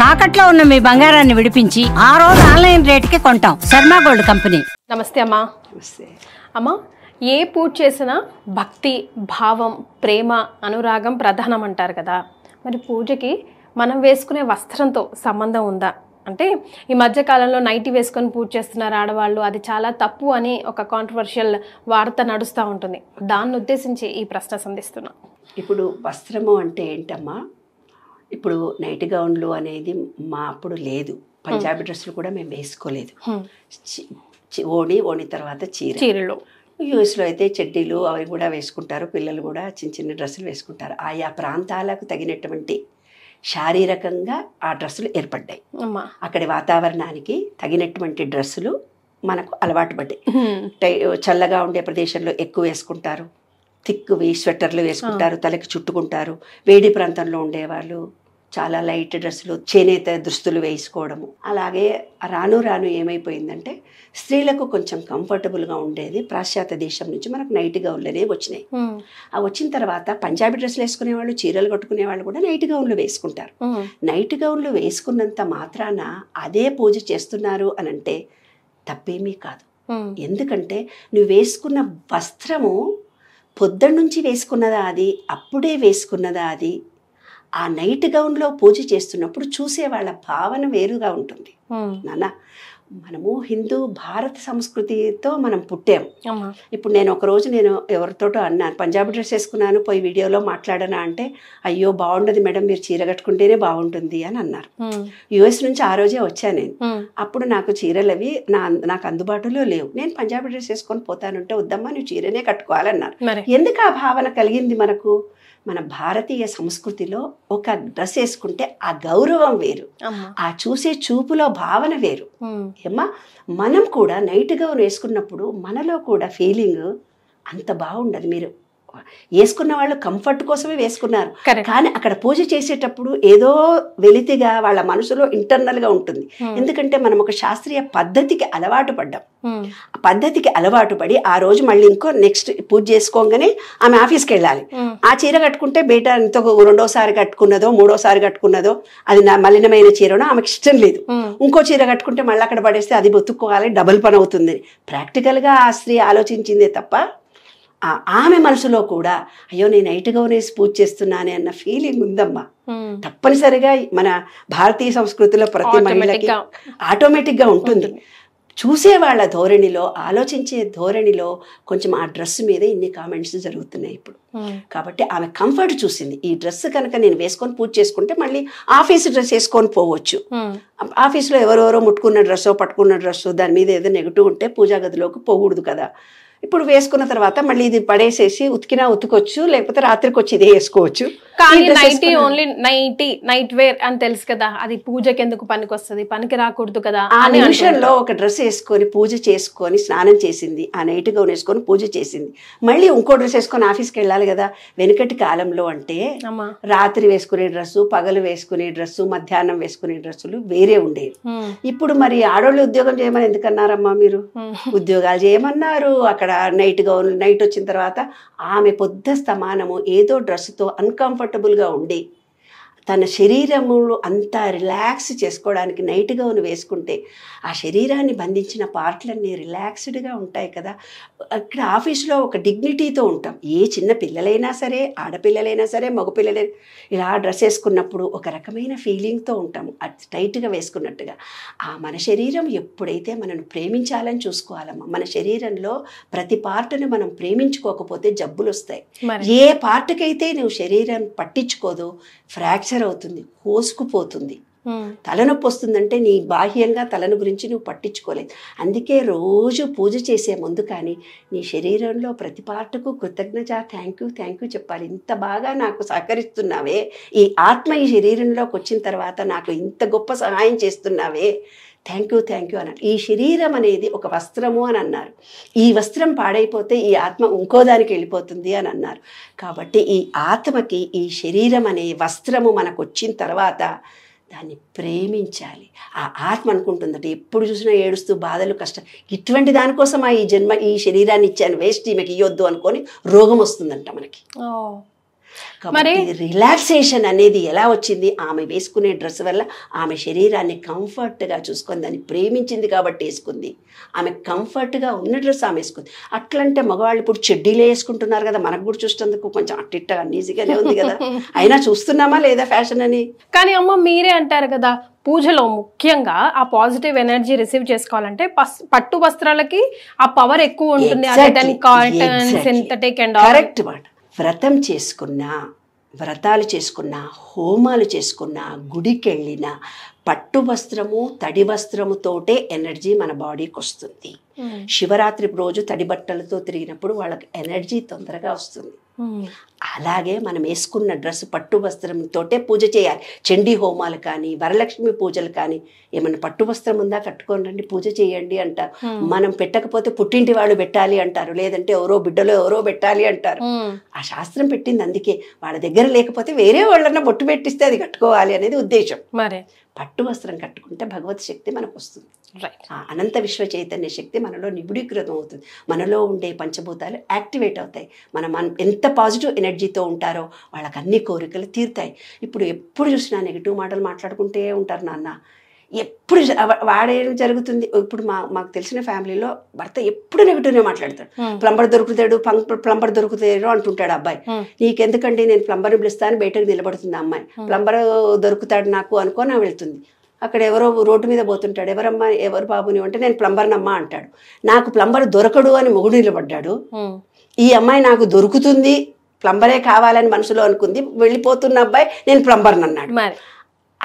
తాకట్లో ఉన్న మీ బంగారాన్ని విడిపించి ఆ రోజు ఆన్లైన్ రేటుకి కొంటాం. Sharma gold company. నమస్తే అమ్మా. అమ్మా, ఏ పూజ చేసినా భక్తి, భావం, ప్రేమ, అనురాగం ప్రధానం అంటారు కదా. మరి పూజకి మనం వేసుకునే వస్త్రంతో సంబంధం ఉందా? అంటే ఈ మధ్యకాలంలో నైటీ వేసుకొని పూజ చేస్తున్నారు ఆడవాళ్ళు, అది చాలా తప్పు అని ఒక కాంట్రవర్షియల్ వార్త నడుస్తూ ఉంటుంది. దాన్ని ఉద్దేశించి ఈ ప్రశ్న సంధిస్తున్నా. ఇప్పుడు వస్త్రము అంటే ఏంటమ్మా? ఇప్పుడు నైట్ గౌన్లు అనేది మా అప్పుడు లేదు. పంజాబీ డ్రెస్సులు కూడా మేము వేసుకోలేదు. ఓణి తర్వాత చీరలు. యూఎస్లో అయితే చెడ్డీలు అవి కూడా వేసుకుంటారు. పిల్లలు కూడా చిన్న చిన్న డ్రెస్సులు వేసుకుంటారు. ఆయా ప్రాంతాలకు తగినటువంటి శారీరకంగా ఆ డ్రెస్సులు ఏర్పడ్డాయి. అక్కడి వాతావరణానికి తగినటువంటి డ్రెస్సులు మనకు అలవాటు పడ్డాయి. చల్లగా ఉండే ప్రదేశంలో ఎక్కువ వేసుకుంటారు, థిక్వి స్వెటర్లు వేసుకుంటారు, తలకి చుట్టుకుంటారు. వేడి ప్రాంతంలో ఉండేవాళ్ళు చాలా లైట్ డ్రెస్సులు, చేనేత దుస్తులు వేసుకోవడము. అలాగే రాను రాను ఏమైపోయిందంటే స్త్రీలకు కొంచెం కంఫర్టబుల్గా ఉండేది పాశ్చాత్య దేశం నుంచి మనకు నైట్ గౌన్లు అనేవి వచ్చినాయి. ఆ వచ్చిన తర్వాత పంజాబీ డ్రెస్సులు వేసుకునే వాళ్ళు, చీరలు కట్టుకునే వాళ్ళు కూడా నైట్ గౌన్లు వేసుకుంటారు. నైట్ గౌన్లు వేసుకున్నంత మాత్రాన అదే పూజ చేస్తున్నారు అని అంటే తప్పేమీ కాదు. ఎందుకంటే నువ్వు వేసుకున్న వస్త్రము పొద్దున్నుంచి వేసుకున్నదా, అది అప్పుడే వేసుకున్నదా, అది ఆ నైట్ గౌన్లో పూజ చేస్తున్నప్పుడు చూసే వాళ్ళ భావన వేరుగా ఉంటుంది నాన్న. మనము హిందూ భారత సంస్కృతితో మనం పుట్టాము. ఇప్పుడు నేను ఒకరోజు ఎవరితోటో అన్నాను, పంజాబీ డ్రెస్ వేసుకున్నాను, పోయి వీడియోలో మాట్లాడనా అంటే, అయ్యో బాగుండదు మేడం, మీరు చీర కట్టుకుంటేనే బాగుంటుంది అని అన్నారు. యుఎస్ నుంచి ఆ రోజే వచ్చాను నేను. అప్పుడు నాకు చీరలు అవి నాకు అందుబాటులో లేవు. నేను పంజాబీ డ్రెస్ వేసుకొని పోతానంటే, వద్దమ్మా నువ్వు చీరనే కట్టుకోవాలన్నారు. ఎందుకు ఆ భావన కలిగింది మనకు? మన భారతీయ సంస్కృతిలో ఒక డ్రెస్ వేసుకుంటే ఆ గౌరవం వేరు, ఆ చూసే చూపులో భావన వేరు. ఏమ్మా, మనం కూడా నైట్ గౌన్ వేసుకున్నప్పుడు మనలో కూడా ఫీలింగ్ అంత బాగుండదు. మీరు వేసుకున్న వాళ్ళు కంఫర్ట్ కోసమే వేసుకున్నారు, కానీ అక్కడ పూజ చేసేటప్పుడు ఏదో వెలితిగా వాళ్ళ మనసులో ఇంటర్నల్గా ఉంటుంది. ఎందుకంటే మనం ఒక శాస్త్రీయ పద్ధతికి అలవాటు పడ్డాం. ఆ పద్ధతికి అలవాటు పడి ఆ రోజు మళ్ళీ ఇంకో నెక్స్ట్ పూజ చేసుకోగానే ఆమె ఆఫీస్కి వెళ్ళాలి. ఆ చీర కట్టుకుంటే బయట ఎంతో రెండోసారి కట్టుకున్నదో మూడోసారి కట్టుకున్నదో అది నా మలినమైన చీరనో ఆమెకి ఇష్టం లేదు. ఇంకో చీర కట్టుకుంటే మళ్ళీ అక్కడ పడేస్తే అది బొత్తుకోవాలి, డబుల్ పని అవుతుంది. ప్రాక్టికల్గా ఆ స్త్రీ ఆలోచించిందే తప్ప ఆమె మనసులో కూడా అయ్యో నేను నైట్ గౌన్ వేసి పూజ చేస్తున్నానే అన్న ఫీలింగ్ ఉందమ్మా. తప్పనిసరిగా మన భారతీయ సంస్కృతిలో ప్రతి మహిళకి ఆటోమేటిక్గా ఉంటుంది. చూసే వాళ్ళ ధోరణిలో, ఆలోచించే ధోరణిలో కొంచెం ఆ డ్రెస్ మీద ఇన్ని కామెంట్స్ జరుగుతున్నాయి ఇప్పుడు. కాబట్టి ఆమె కంఫర్ట్ చూసింది. ఈ డ్రెస్ కనుక నేను వేసుకొని పూజ చేసుకుంటే మళ్ళీ ఆఫీస్ డ్రెస్ వేసుకొని పోవచ్చు. ఆఫీస్లో ఎవరెవరో ముట్టుకున్న డ్రెస్సో పట్టుకున్న డ్రెస్సో దాని మీద ఏదో నెగిటివ్ ఉంటే పూజా గదిలోకి పోకూడదు కదా. ఇప్పుడు వేసుకున్న తర్వాత మళ్ళీ ఇది పడేసేసి ఉతికినా ఉతుకొచ్చు, లేకపోతే రాత్రికి వచ్చి ఇదే వేసుకోవచ్చు. కానీ నైటీ ఓన్లీ నైట్ వేర్ అని తెలుసు కదా, అది పూజకి ఎందుకు పనికి వస్తుంది, పనికి రాకూడదు కదా. ఆ నిమిషంలో ఒక డ్రెస్ వేసుకొని పూజ చేసుకొని స్నానం చేసింది, ఆ నైట్ గౌన్ వేసుకొని పూజ చేసింది, మళ్ళీ ఇంకో డ్రెస్ వేసుకొని ఆఫీస్కి వెళ్ళాలి కదా. వెనుకటి కాలంలో అంటే రాత్రి వేసుకునే డ్రెస్సు, పగలు వేసుకునే డ్రెస్సు, మధ్యాహ్నం వేసుకునే డ్రెస్సులు వేరే ఉండేవి. ఇప్పుడు మరి ఆడవాళ్ళు ఉద్యోగం చేయమని ఎందుకన్నారమ్మా? మీరు ఉద్యోగాలు చేయమన్నారు. అక్కడ నైట్ గౌన్ నైట్ వచ్చిన తర్వాత ఆమె పొద్దు స్తమానము ఏదో డ్రెస్సుతో అన్కంఫర్టబుల్గా ఉండి తన శరీరములో అంతా రిలాక్స్ చేసుకోవడానికి నైట్ గౌన్ వేసుకుంటే ఆ శరీరాన్ని బంధించిన పార్ట్లన్నీ రిలాక్స్డ్గా ఉంటాయి కదా. అక్కడ ఆఫీస్లో ఒక డిగ్నిటీతో ఉంటాం. ఏ చిన్న పిల్లలైనా సరే, ఆడపిల్లలైనా సరే, మగపిల్లలైనా ఇలా డ్రెస్ వేసుకున్నప్పుడు ఒక రకమైన ఫీలింగ్తో ఉంటాము, అది టైట్గా వేసుకున్నట్టుగా. మన శరీరం ఎప్పుడైతే మనను ప్రేమించాలని చూసుకోవాలమ్మా. మన శరీరంలో ప్రతి పార్ట్ని మనం ప్రేమించుకోకపోతే జబ్బులు వస్తాయి. ఏ పార్ట్కైతే నువ్వు శరీరం పట్టించుకోదో ఫ్రాక్చర్ అవుతుంది, కోసుకుపోతుంది. తలనొప్పి వస్తుందంటే నీ బాహ్యంగా తలను గురించి నువ్వు పట్టించుకోలేదు. అందుకే రోజు పూజ చేసే ముందు కానీ నీ శరీరంలో ప్రతి పార్టుకు కృతజ్ఞత, థ్యాంక్ యూ చెప్పాలి. ఇంత బాగా నాకు సహకరిస్తున్నావే, ఈ ఆత్మ ఈ శరీరంలోకి వచ్చిన తర్వాత నాకు ఇంత గొప్ప సహాయం చేస్తున్నావే, థ్యాంక్ యూ అన్నారు. ఈ శరీరం అనేది ఒక వస్త్రము అని అన్నారు. ఈ వస్త్రం పాడైపోతే ఈ ఆత్మ ఇంకో దానికి వెళ్ళిపోతుంది అని అన్నారు. కాబట్టి ఈ ఆత్మకి ఈ శరీరం అనే వస్త్రము మనకు వచ్చిన తర్వాత దాన్ని ప్రేమించాలి. ఆ ఆత్మ అనుకుంటుందట ఎప్పుడు చూసినా ఏడుస్తూ బాధలు కష్టం, ఇటువంటి దానికోసం ఈ జన్మ ఈ శరీరాన్ని ఇచ్చాను, వేస్ట్ ఈమెకి ఇవ్వద్దు అనుకొని రోగం వస్తుందంట మనకి. కాబట్టి రిలాక్సేషన్ అనేది ఎలా వచ్చింది, ఆమె వేసుకునే డ్రెస్ వల్ల ఆమె శరీరాన్ని కంఫర్ట్గా చూసుకొని దాన్ని ప్రేమించింది కాబట్టి వేసుకుంది. ఆమె కంఫర్ట్గా ఉన్న డ్రెస్ ఆమె వేసుకుంది. అట్లంటే మగవాళ్ళు ఇప్పుడు చెడ్డీలే వేసుకుంటున్నారు కదా, మనకు కూడా చూసేందుకు కొంచెం అట్టిట్టగా అన్ఈజీగానే ఉంది కదా, అయినా చూస్తున్నామా లేదా ఫ్యాషన్ అని. కానీ అమ్మ మీరే అంటారు కదా, పూజలో ముఖ్యంగా ఆ పాజిటివ్ ఎనర్జీ రిసీవ్ చేసుకోవాలంటే పట్టు వస్త్రాలకి ఆ పవర్ ఎక్కువ ఉంటుంది. అదే దాని కాటన్, సింథటిక్ అండ్ కరెక్ట్ మాట. వ్రతం చేసుకున్నా, వ్రతాలు చేసుకున్నా, హోమాలు చేసుకున్నా, గుడికి వెళ్ళినా పట్టు వస్త్రము తడి వస్త్రముతోటే ఎనర్జీ మన బాడీకి వస్తుంది. శివరాత్రి రోజు తడి బట్టలతో తిరిగినప్పుడు వాళ్ళకి ఎనర్జీ తొందరగా వస్తుంది. అలాగే మనం వేసుకున్న డ్రెస్ పట్టు వస్త్రంతోటే పూజ చేయాలి. చండీ హోమాలు కానీ, వరలక్ష్మి పూజలు కానీ, ఏమన్నా పట్టు వస్త్రం ఉందా కట్టుకోండి పూజ చేయండి అంటారు. మనం పెట్టకపోతే పుట్టింటి వాళ్ళు పెట్టాలి అంటారు, లేదంటే ఎవరో బిడ్డలో ఎవరో పెట్టాలి అంటారు. ఆ శాస్త్రం పెట్టింది అందుకే. వాళ్ళ దగ్గర లేకపోతే వేరే వాళ్ళన్నా బొట్టు పెట్టిస్తే అది కట్టుకోవాలి అనేది ఉద్దేశం. మరి పట్టు వస్త్రం కట్టుకుంటే భగవత్ శక్తి మనకు వస్తుంది. అనంత విశ్వ చైతన్య శక్తి మనలో నిబిడీకృతం అవుతుంది. మనలో ఉండే పంచభూతాలు యాక్టివేట్ అవుతాయి. మనం ఎంత పాజిటివ్ ఎనర్జీతో ఉంటారో వాళ్ళకి అన్ని కోరికలు తీరుతాయి. ఇప్పుడు ఎప్పుడు చూసినా నెగిటివ్ మాటలు మాట్లాడుకుంటే ఉంటారు నాన్న. ఎప్పుడు వాడేం జరుగుతుంది, ఇప్పుడు మాకు తెలిసిన ఫ్యామిలీలో భర్త ఎప్పుడు నెగిటివ్నే మాట్లాడతాడు. ప్లంబర్ దొరుకుతాడు అంటుంటాడు అబ్బాయి. నీకెందుకండి, నేను ప్లంబర్ని పిలుస్తాను, బయటకు నిలబడుతుంది అమ్మాయి. ప్లంబర్ దొరుకుతాడు నాకు అనుకోని వెళ్తుంది. అక్కడ ఎవరో రోడ్డు మీద పోతుంటాడు, ఎవరమ్మా ఎవరు బాబుని అంటే నేను ప్లంబర్నమ్మా అంటాడు. నాకు ప్లంబర్ దొరకడు అని మొగుడు నిలబడ్డాడు. ఈ అమ్మాయి నాకు దొరుకుతుంది, ప్లంబరే కావాలని మనసులో అనుకుంది, వెళ్ళిపోతున్న అబ్బాయి నేను ప్లంబర్ని అన్నాడు.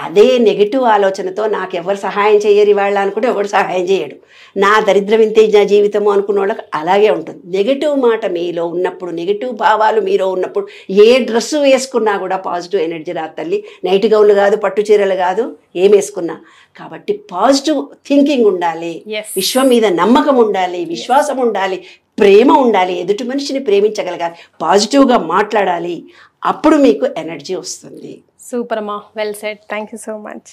అదే నెగిటివ్ ఆలోచనతో నాకు ఎవరు సహాయం చేయరు ఇవాళ అనుకుంటే ఎవరు సహాయం చేయడు. నా దరిద్రం ఇంతే నా జీవితము అనుకున్న వాళ్ళకి అలాగే ఉంటుంది. నెగిటివ్ మాట మీలో ఉన్నప్పుడు, నెగిటివ్ భావాలు మీలో ఉన్నప్పుడు ఏ డ్రెస్సు వేసుకున్నా కూడా పాజిటివ్ ఎనర్జీ రాదు తల్లి. నైట్ గౌన్లు కాదు, పట్టు చీరలు కాదు, ఏం వేసుకున్నా. కాబట్టి పాజిటివ్ థింకింగ్ ఉండాలి, విశ్వం మీద నమ్మకం ఉండాలి, విశ్వాసం ఉండాలి, ప్రేమ ఉండాలి, ఎదుటి మనిషిని ప్రేమించగలగాలి, పాజిటివ్గా మాట్లాడాలి. అప్పుడు మీకు ఎనర్జీ వస్తుంది. సూపర్ అమ్మా, well said. Thank you so much.